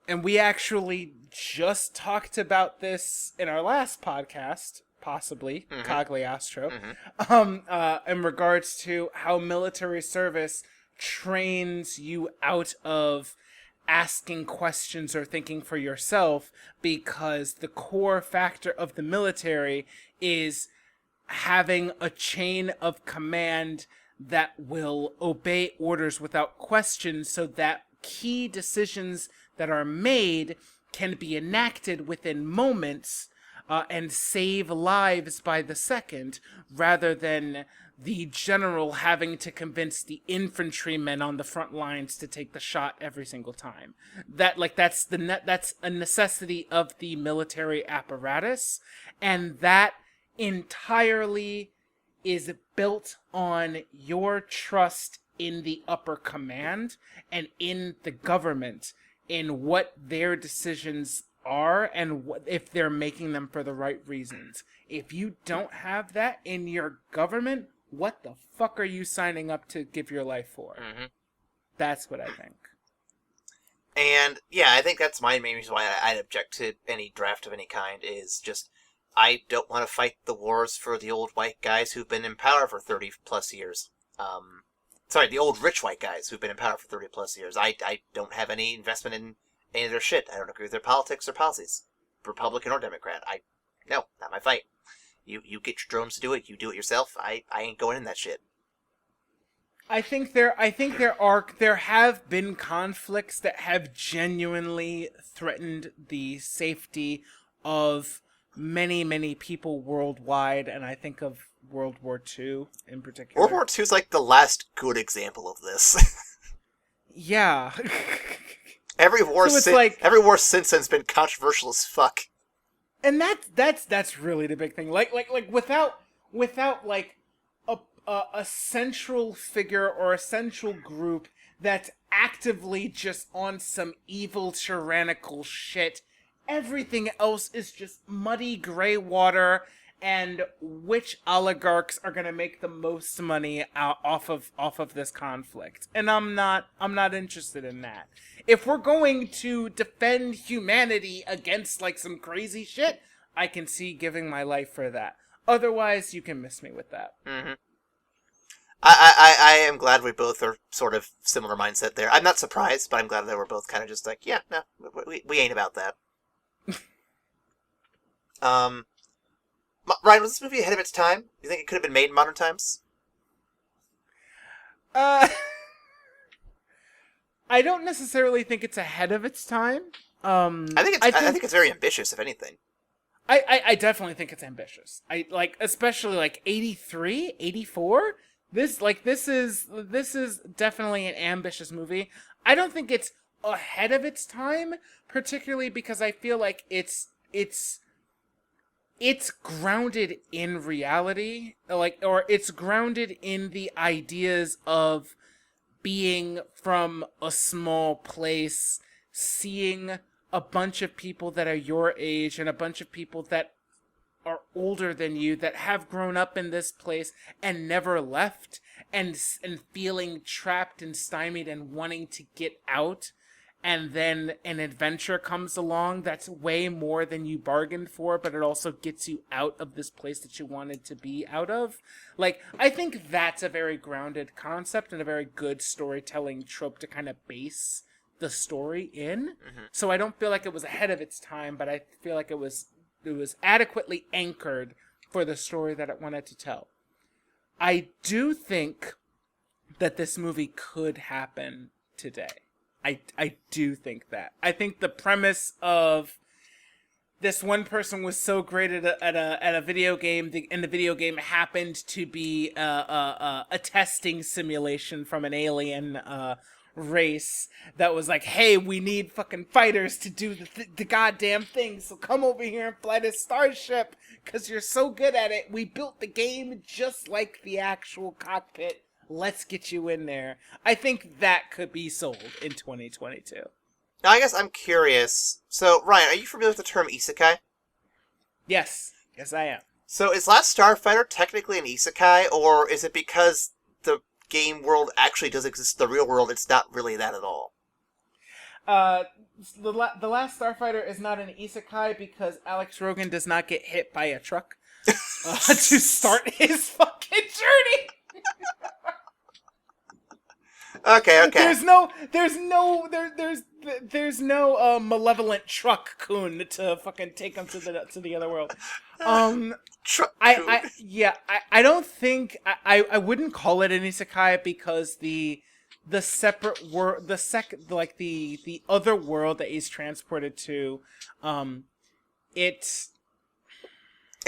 and we actually just talked about this in our last podcast, possibly, Cagliostro, in regards to how military service trains you out of asking questions or thinking for yourself, because the core factor of the military is having a chain of command that will obey orders without question, so that key decisions that are made can be enacted within moments, and save lives by the second, rather than the general having to convince the infantrymen on the front lines to take the shot every single time. That's a necessity of the military apparatus, and that entirely is built on your trust in the upper command and in the government, in what their decisions are and if they're making them for the right reasons. If you don't have that in your government, what the fuck are you signing up to give your life for? Mm-hmm. That's what I think. And yeah, I think that's my main reason why I'd object to any draft of any kind, is just, I don't want to fight the wars for the old white guys who've been in power for 30 plus years. Sorry, the old rich white guys who've been in power for 30 plus years. I don't have any investment in any of their shit. I don't agree with their politics or policies, Republican or Democrat. No, not my fight. You get your drones to do it. You do it yourself. I ain't going in that shit. I think there have been conflicts that have genuinely threatened the safety of many people worldwide, and I think of World War II in particular. World War II is like the last good example of this. Yeah. Every war since then has been controversial as fuck. And that's really the big thing. Like without like a central figure or a central group that's actively just on some evil tyrannical shit. Everything else is just muddy gray water, and which oligarchs are gonna make the most money off of this conflict. And I'm not interested in that. If we're going to defend humanity against like some crazy shit, I can see giving my life for that. Otherwise, you can miss me with that. Mm-hmm. I am glad we both are sort of similar mindset there. I'm not surprised, but I'm glad that we're both kind of just like, yeah, no, we ain't about that. Ryan, was this movie ahead of its time? Do you think it could have been made in modern times? I don't necessarily think it's ahead of its time. I think it's very ambitious, if anything. I definitely think it's ambitious. I like, especially like 83, 84. This is definitely an ambitious movie. I don't think it's ahead of its time, particularly because I feel like it's grounded in reality, or it's grounded in the ideas of being from a small place, seeing a bunch of people that are your age and a bunch of people that are older than you that have grown up in this place and never left, and feeling trapped and stymied and wanting to get out. And then an adventure comes along that's way more than you bargained for, but it also gets you out of this place that you wanted to be out of. Like, I think that's a very grounded concept and a very good storytelling trope to kind of base the story in. Mm-hmm. So I don't feel like it was ahead of its time, but I feel like it was adequately anchored for the story that it wanted to tell. I do think that this movie could happen today. I do think that. I think the premise of this one person was so great at a video game, and the video game happened to be a testing simulation from an alien race that was like, hey, we need fucking fighters to do the goddamn thing, so come over here and fly this starship because you're so good at it. We built the game just like the actual cockpit. Let's get you in there. I think that could be sold in 2022. Now, I guess I'm curious. So, Ryan, are you familiar with the term isekai? Yes, I am. So, is Last StarFighter technically an isekai, or is it because the game world actually does exist in the real world, it's not really that at all? The Last StarFighter is not an isekai because Alex Rogan does not get hit by a truck to start his fucking journey. Okay. There's no malevolent truck coon to fucking take him to the other world. I don't think I wouldn't call it an isekai because the separate world, the other world that he's transported to, it's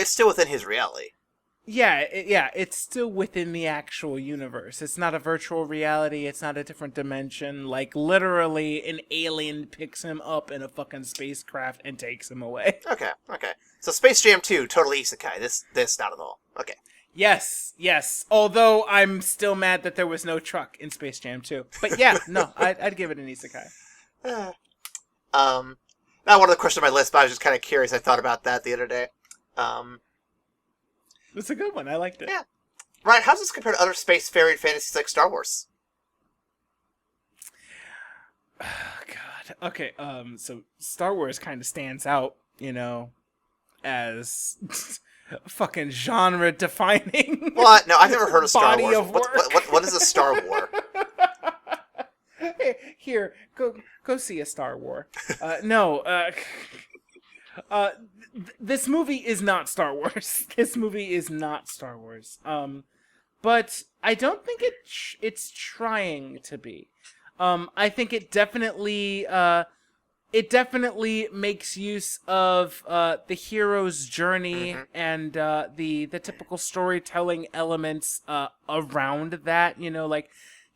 still within his reality. Yeah, it's still within the actual universe. It's not a virtual reality. It's not a different dimension. Like, literally, an alien picks him up in a fucking spacecraft and takes him away. Okay. So Space Jam 2, totally isekai. This not at all. Okay. Yes. Although I'm still mad that there was no truck in Space Jam 2. But yeah, no, I'd give it an isekai. Not one of the questions on my list, but I was just kind of curious. I thought about that the other day. It's a good one. I liked it. Yeah. Ryan, how does this compare to other space fairy fantasies like Star Wars? God. Okay, so Star Wars kind of stands out, as fucking genre-defining. What? No, I've never heard of Star body Wars. Of work. What is a Star War? Hey, here, go see a Star War. No, this movie is not Star Wars. This movie is not Star Wars. But I don't think it's trying to be. I think it definitely makes use of the hero's journey and the typical storytelling elements around that. Like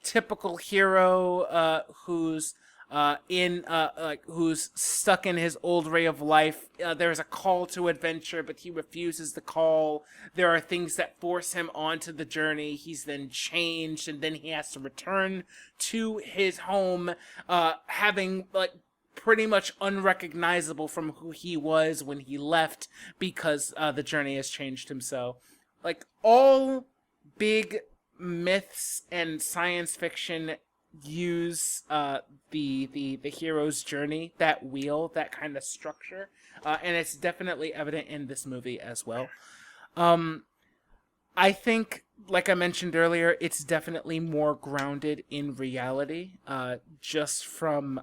typical hero who's who's stuck in his old way of life. There's a call to adventure, but he refuses the call. There are things that force him onto the journey. He's then changed, and then he has to return to his home, having like pretty much unrecognizable from who he was when he left because the journey has changed him. So, like, all big myths and science fiction use the hero's journey, that wheel, that kind of structure, and it's definitely evident in this movie as well. I think, like I mentioned earlier, it's definitely more grounded in reality, just from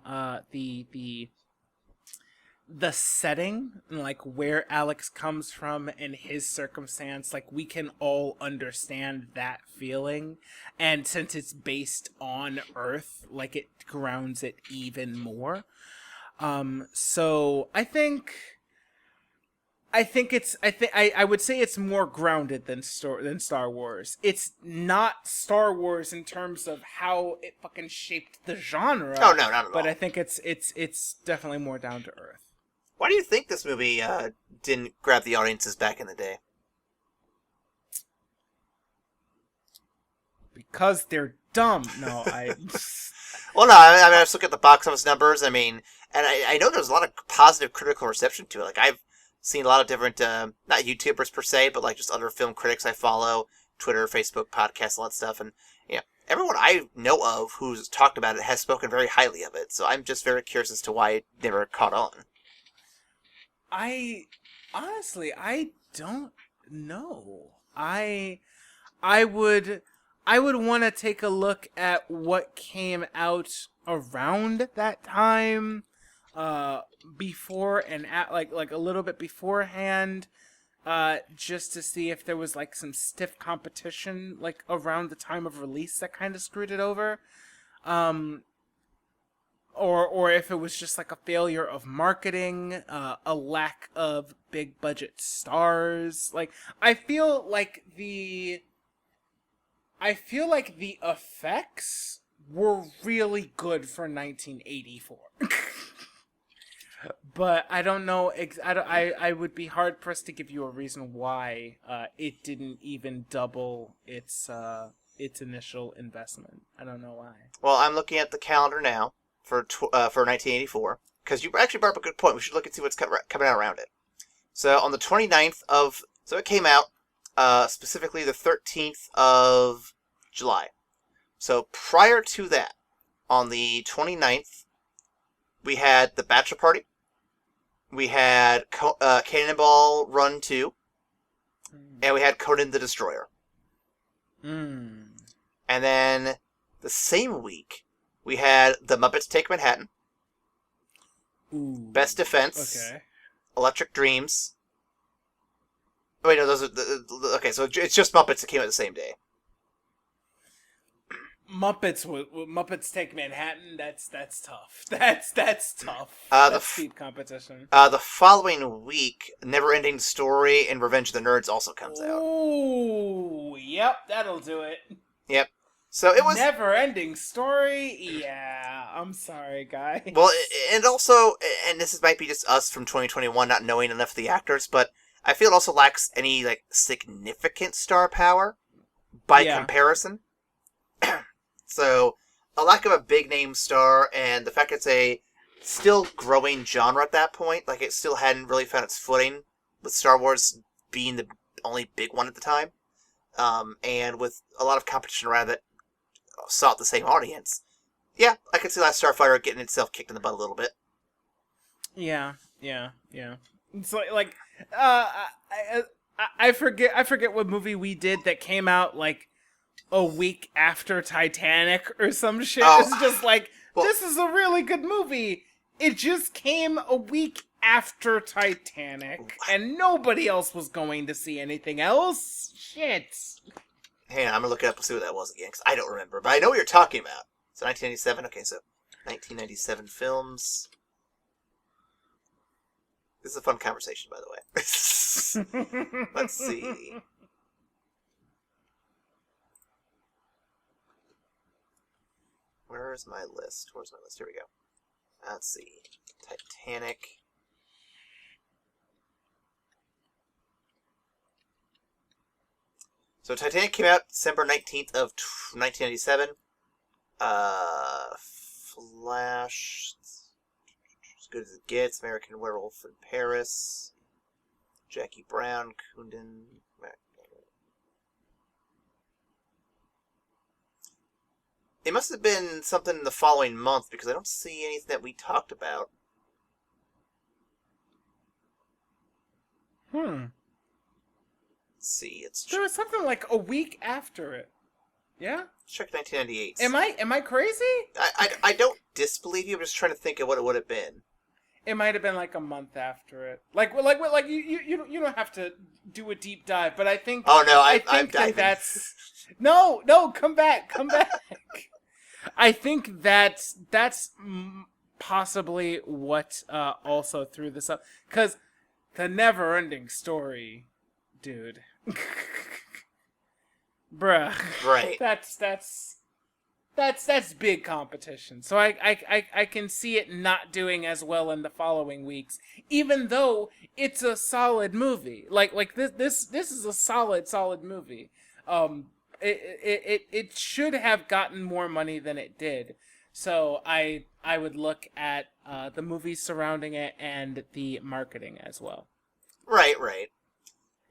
the setting and like where Alex comes from and his circumstance. Like, we can all understand that feeling, and since it's based on Earth, like, it grounds it even more. So I would say it's more grounded than Star Wars. It's not Star Wars in terms of how it fucking shaped the genre. Oh, no, not at all. But I think it's definitely more down to earth. Why do you think this movie didn't grab the audiences back in the day? Because they're dumb. No, Well, no, I mean, I just look at the box office numbers. I mean, and I know there's a lot of positive critical reception to it. Like, I've seen a lot of different, not YouTubers per se, but like just other film critics I follow, Twitter, Facebook, podcasts, all that stuff. And, everyone I know of who's talked about it has spoken very highly of it. So I'm just very curious as to why it never caught on. I don't know. I would want to take a look at what came out around that time, before and at like a little bit beforehand, just to see if there was like some stiff competition like around the time of release that kind of screwed it over. Or if it was just like a failure of marketing, a lack of big budget stars. Like, I feel like the effects were really good for 1984. But I don't know. I would be hard pressed to give you a reason why it didn't even double its initial investment. I don't know why. Well, I'm looking at the calendar now for 1984, because you actually brought up a good point. We should look and see what's coming out around it. So on the 29th of... So it came out specifically the 13th of July. So prior to that, on the 29th, we had The Bachelor Party. We had Cannonball Run 2. And we had Conan the Destroyer. And then the same week, we had The Muppets Take Manhattan. Ooh. Best Defense. Okay. Electric Dreams. Oh, wait, no, those are... okay, so it's just Muppets that came out the same day. Muppets Take Manhattan. That's tough. That's tough. The steep competition. The following week, Never Ending Story and Revenge of the Nerds also comes out. Ooh, yep, that'll do it. Yep. So it was... Never Ending Story? Yeah, I'm sorry, guys. Well, and also, and this might be just us from 2021 not knowing enough of the actors, but I feel it also lacks any, like, significant star power by comparison. So, a lack of a big-name star, and the fact it's a still growing genre at that point, like, it still hadn't really found its footing, with Star Wars being the only big one at the time, and with a lot of competition around that sought the same audience. Yeah, I could see Last StarFighter getting itself kicked in the butt a little bit. Yeah. It's like I forget what movie we did that came out like a week after Titanic or some shit. Oh, it's just like, well, this is a really good movie. It just came a week after Titanic, and nobody else was going to see anything else. Shit. Hang on, I'm gonna look it up and see what that was again, because I don't remember, but I know what you're talking about. So 1997, okay, so 1997 films. This is a fun conversation, by the way. Let's see. Where's my list? Here we go. Let's see. Titanic. So Titanic came out December 19th of 1997. Flash. As good as it gets. American Werewolf in Paris. Jackie Brown. Kundun. It must have been something in the following month because I don't see anything that we talked about. Let's see, There was something like a week after it. Yeah? Let's check 1998. Am I crazy? I don't disbelieve you. I'm just trying to think of what it would have been. It might have been like a month after it. Like you don't have to do a deep dive, but I think. Oh no, I'm diving. That's no, come back. I think that's possibly what also threw this up, because the never-ending story, dude. Bruh. Right. That's big competition. So I can see it not doing as well in the following weeks, even though it's a solid movie. Like this is a solid movie. It should have gotten more money than it did. So I would look at the movies surrounding it and the marketing as well. Right.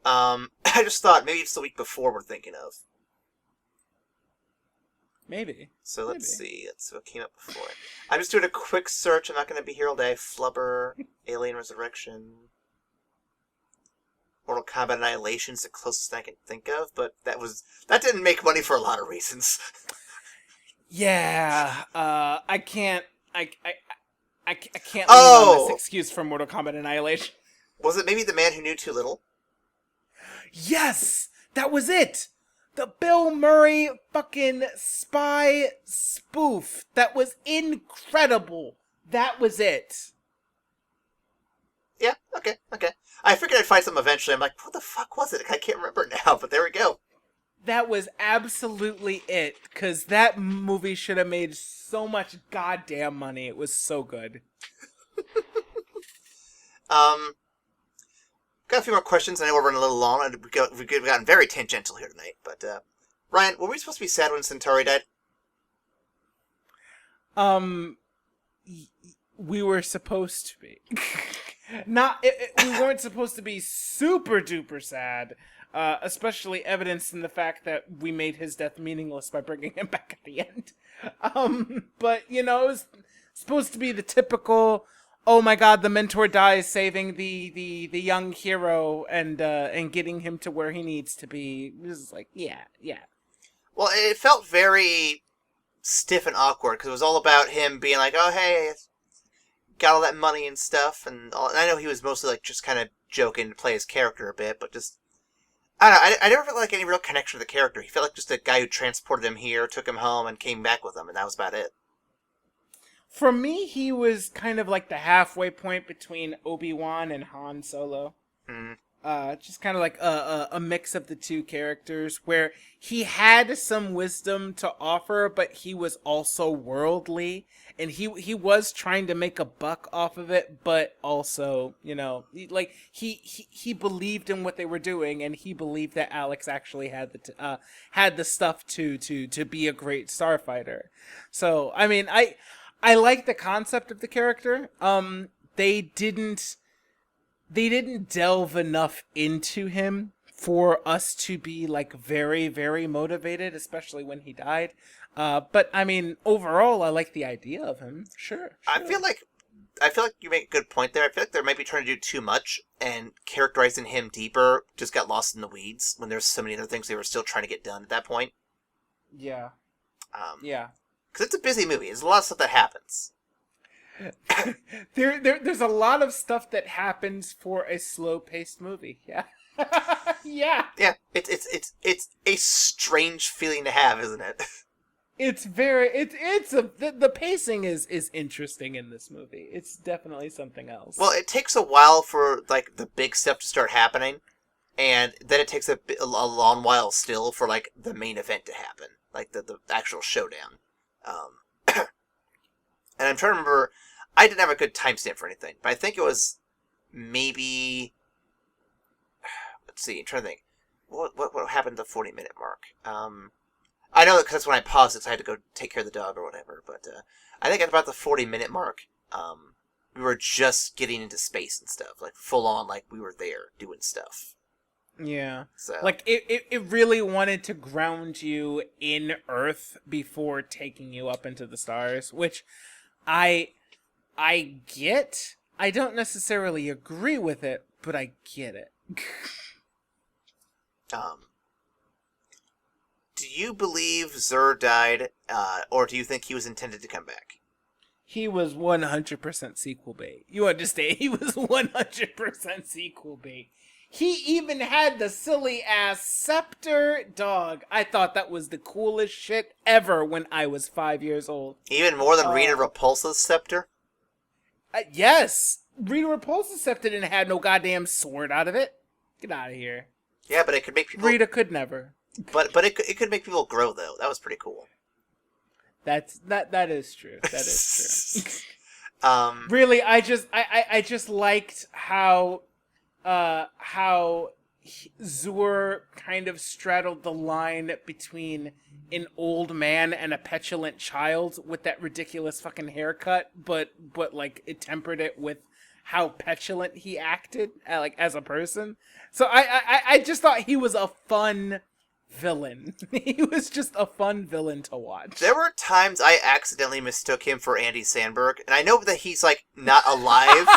I just thought maybe it's the week before we're thinking of. Maybe. So let's see. That's what came up before. I'm just doing a quick search. I'm not going to be here all day. Flubber, Alien Resurrection, Mortal Kombat Annihilation's the closest I can think of, but that didn't make money for a lot of reasons. Yeah. I can't lean on this excuse for Mortal Kombat Annihilation. Was it maybe The Man Who Knew Too Little? Yes! That was it! The Bill Murray fucking spy spoof. That was incredible. That was it. Yeah, okay. I figured I'd find something eventually. I'm like, what the fuck was it? I can't remember now, but there we go. That was absolutely it, because that movie should have made so much goddamn money. It was so good. Got a few more questions. I know we're running a little long, and we've gotten very tangential here tonight. But, Ryan, were we supposed to be sad when Centauri died? We were supposed to be. We weren't supposed to be super duper sad, especially evidenced in the fact that we made his death meaningless by bringing him back at the end. But, it was supposed to be the typical, oh my god, the mentor dies, saving the young hero and getting him to where he needs to be. It was like, yeah. Well, it felt very stiff and awkward, because it was all about him being like, oh, hey, got all that money and stuff, and I know he was mostly like just kind of joking to play his character a bit, but just, I don't know, I never felt like any real connection to the character. He felt like just a guy who transported him here, took him home, and came back with him, and that was about it. For me, he was kind of like the halfway point between Obi-Wan and Han Solo. Just kind of like a mix of the two characters, where he had some wisdom to offer, but he was also worldly, and he was trying to make a buck off of it, but also, he believed in what they were doing, and he believed that Alex actually had the stuff to be a great starfighter. So, I mean, I like the concept of the character. They didn't delve enough into him for us to be like very, very motivated, especially when he died. But I mean, overall, I like the idea of him. Sure. I feel like you make a good point there. I feel like they might be trying to do too much, and characterizing him deeper just got lost in the weeds when there's so many other things they were still trying to get done at that point. Yeah. Yeah. Because it's a busy movie. There's a lot of stuff that happens. There's a lot of stuff that happens for a slow-paced movie. Yeah. Yeah. Yeah. It's a strange feeling to have, isn't it? It's very the pacing is interesting in this movie. It's definitely something else. Well, it takes a while for like the big stuff to start happening, and then it takes a long while still for like the main event to happen, like the actual showdown. And I'm trying to remember. I didn't have a good timestamp for anything, but I think it was maybe. Let's see. I'm trying to think. What happened to the 40-minute mark? I know that because that's when I paused it, so I had to go take care of the dog or whatever. But I think at about the 40-minute mark, we were just getting into space and stuff, like full on, like we were there doing stuff. Yeah. So Like it really wanted to ground you in Earth before taking you up into the stars, which I get. I don't necessarily agree with it, but I get it. Do you believe Zur died, or do you think he was intended to come back? He was 100% sequel bait. You understand? He was 100% sequel bait. He even had the silly ass scepter dog. I thought that was the coolest shit ever when I was 5 years old. Even more than Rita Repulsa's scepter? Yes! Rita Repulsa's scepter didn't have no goddamn sword out of it. Get out of here. Yeah, but it could make people... Rita could never. But it could make people grow, though. That was pretty cool. That is true. That is true. Really, I just liked how Zur kind of straddled the line between an old man and a petulant child with that ridiculous fucking haircut, but like it tempered it with how petulant he acted, like as a person. So I just thought he was a fun villain. He was just a fun villain to watch. There were times I accidentally mistook him for Andy Samberg, and I know that he's like not alive.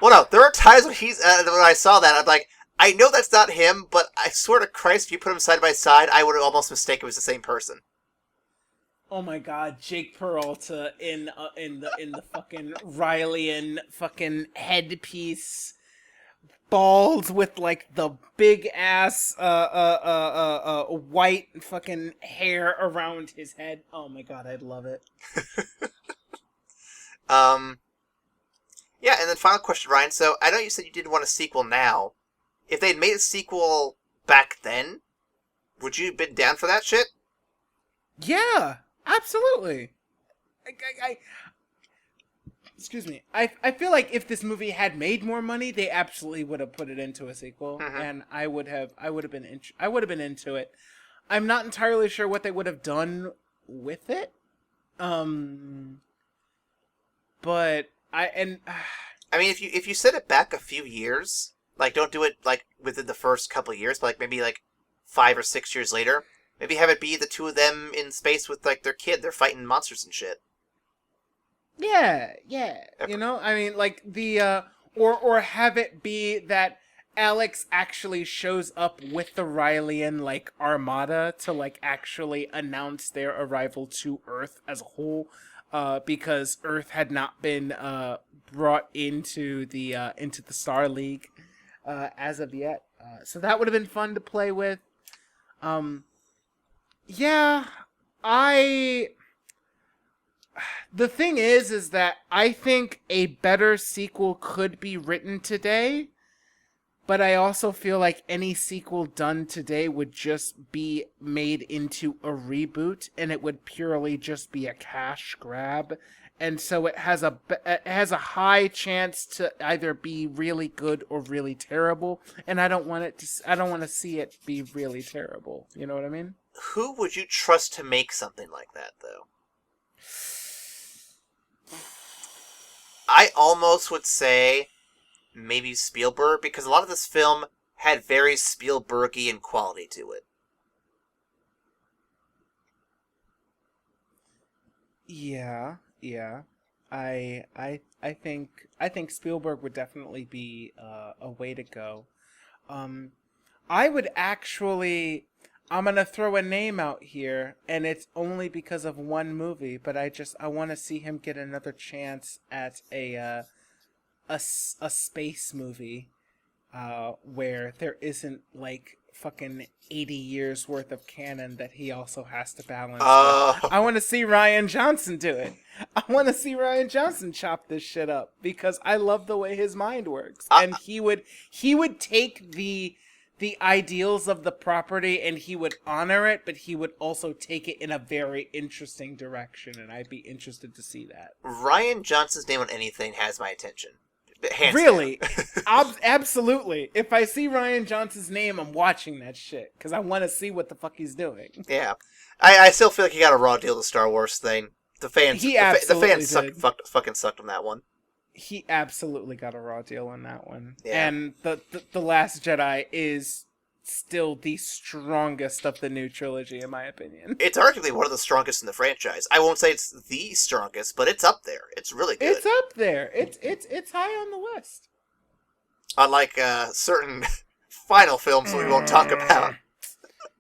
Well, no, there are times when when I saw that, I'm like, I know that's not him, but I swear to Christ, if you put him side by side, I would almost mistake it was the same person. Oh my God, Jake Peralta in the fucking Riley fucking headpiece, bald with like the big ass white fucking hair around his head. Oh my God, I'd love it. Yeah, and then final question, Ryan. So I know you said you didn't want a sequel now. If they'd made a sequel back then, would you have been down for that shit? Yeah, absolutely. Excuse me. I feel like if this movie had made more money, they absolutely would have put it into a sequel, and I would have been into it. I'm not entirely sure what they would have done with it. But I mean, if you set it back a few years, like don't do it like within the first couple of years, but like maybe like 5 or 6 years later, maybe have it be the two of them in space with like their kid, they're fighting monsters and shit. Yeah. You know, I mean, like the or have it be that Alex actually shows up with the Riley like armada to like actually announce their arrival to Earth as a whole. Because Earth had not been brought into the Star League as of yet. So that would have been fun to play with. Yeah, the thing is that I think a better sequel could be written today, but I also feel like any sequel done today would just be made into a reboot, and it would purely just be a cash grab. And so it has a high chance to either be really good or really terrible. And I don't want to see it be really terrible. You know what I mean? Who would you trust to make something like that, though? I almost would say maybe Spielberg, because a lot of this film had very Spielbergian quality to it. Yeah. I think Spielberg would definitely be a way to go. I would actually, I'm gonna throw a name out here, and it's only because of one movie, but I want to see him get another chance at a space movie, where there isn't like fucking 80 years worth of canon that he also has to balance. I want to see Rian Johnson do it. I want to see Rian Johnson chop this shit up because I love the way his mind works, and he would take the the ideals of the property, and he would honor it, but he would also take it in a very interesting direction, and I'd be interested to see that. Ryan Johnson's name on anything has my attention. Hands Really? down. Absolutely. If I see Ryan Johnson's name, I'm watching that shit, because I want to see what the fuck he's doing. Yeah. I still feel like he got a raw deal the Star Wars thing. The fans, He the absolutely fans did. fucking sucked on that one. He absolutely got a raw deal on that one. Yeah. And the Last Jedi is still the strongest of the new trilogy, in my opinion. It's arguably one of the strongest in the franchise. I won't say it's the strongest, but it's up there. It's really good. It's up there. It's high on the list. Unlike certain final films we won't talk about.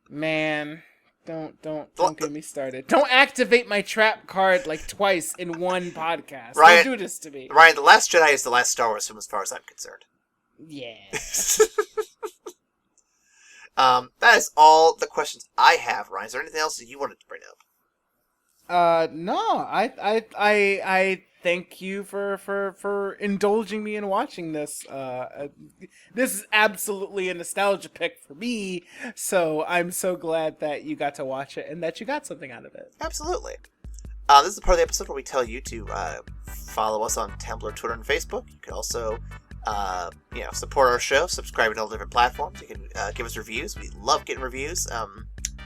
Man, don't get me started. Don't activate my trap card like twice in one podcast. Ryan, don't do this to me. Ryan, The Last Jedi is the last Star Wars film as far as I'm concerned. Yeah. That is all the questions I have, Ryan. Is there anything else that you wanted to bring up? No. I thank you for indulging me in watching this. This is absolutely a nostalgia pick for me, so I'm so glad that you got to watch it and that you got something out of it. Absolutely. This is the part of the episode where we tell you to follow us on Tumblr, Twitter, and Facebook. You can also support our show, subscribe to all different platforms. You can give us reviews. We love getting reviews.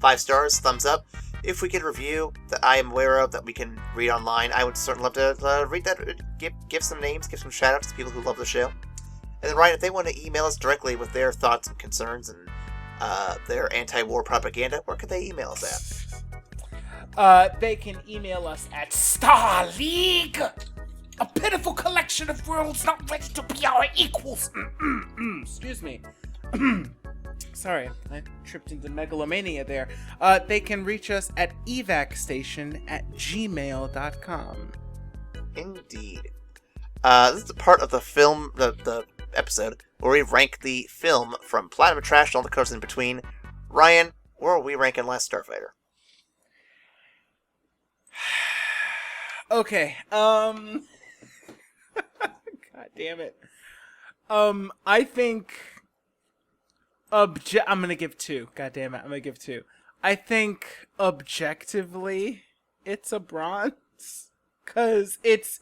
5 stars, thumbs up. If we get a review that I am aware of that we can read online, I would certainly love to read that. Give some names, give some shout outs to people who love the show. And then, Ryan, if they want to email us directly with their thoughts and concerns and their anti-war propaganda, where could they email us at? They can email us at Star League, a pitiful collection of worlds not ready to be our equals. Excuse me. Sorry, I tripped into megalomania there. They can reach us at evacstation@gmail.com. Indeed. This is the part of the film, the episode, where we rank the film from Platinum Trash to all the colors in between. Ryan, where are we ranking Last StarFighter? Okay, God damn it. I think... I'm gonna give 2. God damn it, I'm gonna give 2. I think, objectively, it's a bronze. Cause it's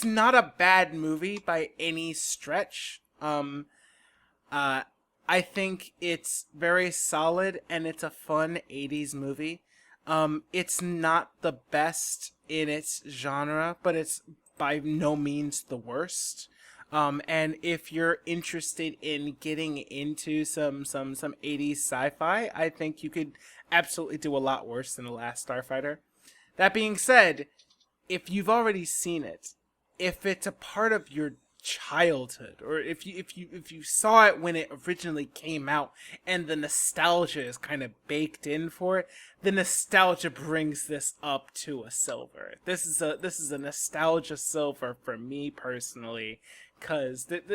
not a bad movie by any stretch. I think it's very solid and it's a fun 80s movie. It's not the best in its genre, but it's by no means the worst. And if you're interested in getting into some 80s sci-fi, I think you could absolutely do a lot worse than The Last StarFighter. That being said, if you've already seen it, if it's a part of your childhood, or if you saw it when it originally came out and the nostalgia is kind of baked in for it, the nostalgia brings this up to a silver. This is a nostalgia silver for me personally, because it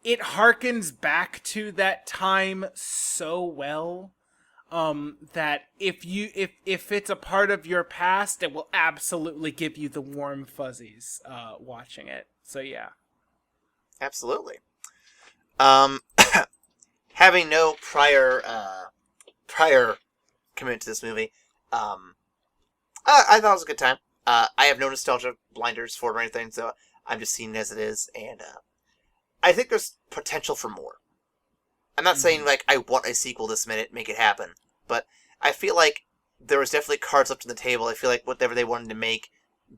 harkens back to that time so well, that if it's a part of your past, it will absolutely give you the warm fuzzies watching it. So yeah. Absolutely. Having no prior commitment to this movie, I thought it was a good time. I have no nostalgia blinders for it or anything, so I'm just seeing it as it is, and I think there's potential for more. I'm not saying, like, I want a sequel this minute, make it happen, but I feel like there was definitely cards up to the table. I feel like whatever they wanted to make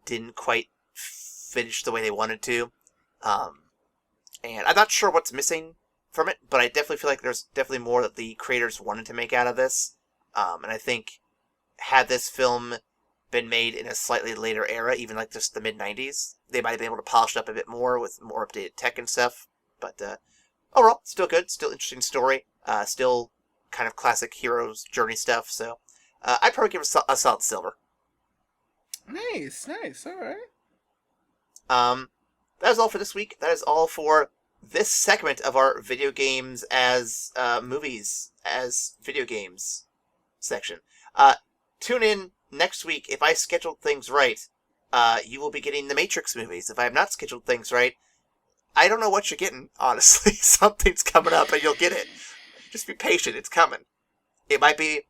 didn't quite finish the way they wanted to, and I'm not sure what's missing from it, but I definitely feel like there's definitely more that the creators wanted to make out of this, and I think had this film been made in a slightly later era, even like just the mid-90s, they might have been able to polish it up a bit more with more updated tech and stuff, but overall, still good, still interesting story, still kind of classic hero's journey stuff, so I'd probably give it a solid silver. Nice, alright. That is all for this week. That is all for this segment of our video games as movies as video games section. Tune in next week. If I scheduled things right, you will be getting the Matrix movies. If I have not scheduled things right, I don't know what you're getting, honestly. Something's coming up and you'll get it. Just be patient, it's coming. It might be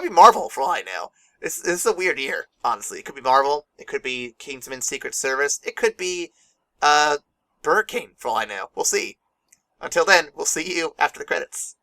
Marvel for all I know. This is a weird year, honestly. It could be Marvel, it could be Kingsman Secret Service, it could be Burger King for all I know. We'll see. Until then, we'll see you after the credits.